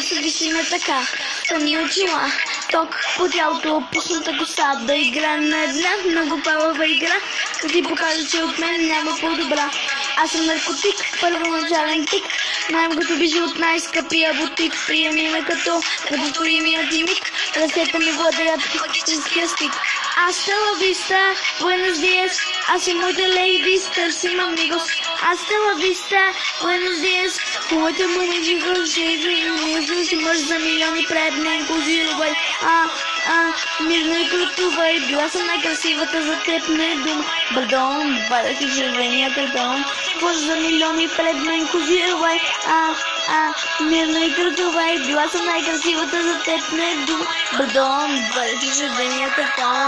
съди си ме така, стани очила, ток по тялото, пусната коса, да игра на една много палава игра, да ти покажа, че от мен няма по-добра. Аз съм наркотик, първоначален тик, знаем като бижи от най-скъпия бутик, приеми ме като недостроимия ти миг, ръцете ми владеят магическия стик. Hasta la vista, buenos días, así muy de ladies, търсим amigos. Hasta la vista, buenos días, моите момичета, си мъж за милиони пред мен, козирувай, мирно и крутувай, била съм най-красивата за теб, не дума, бардон, бада си червения картон, мъж за милиони пред мен, козирувай, мирно и крутувай, била съм най-красивата за теб, не дума, бардон, бада си червения картон.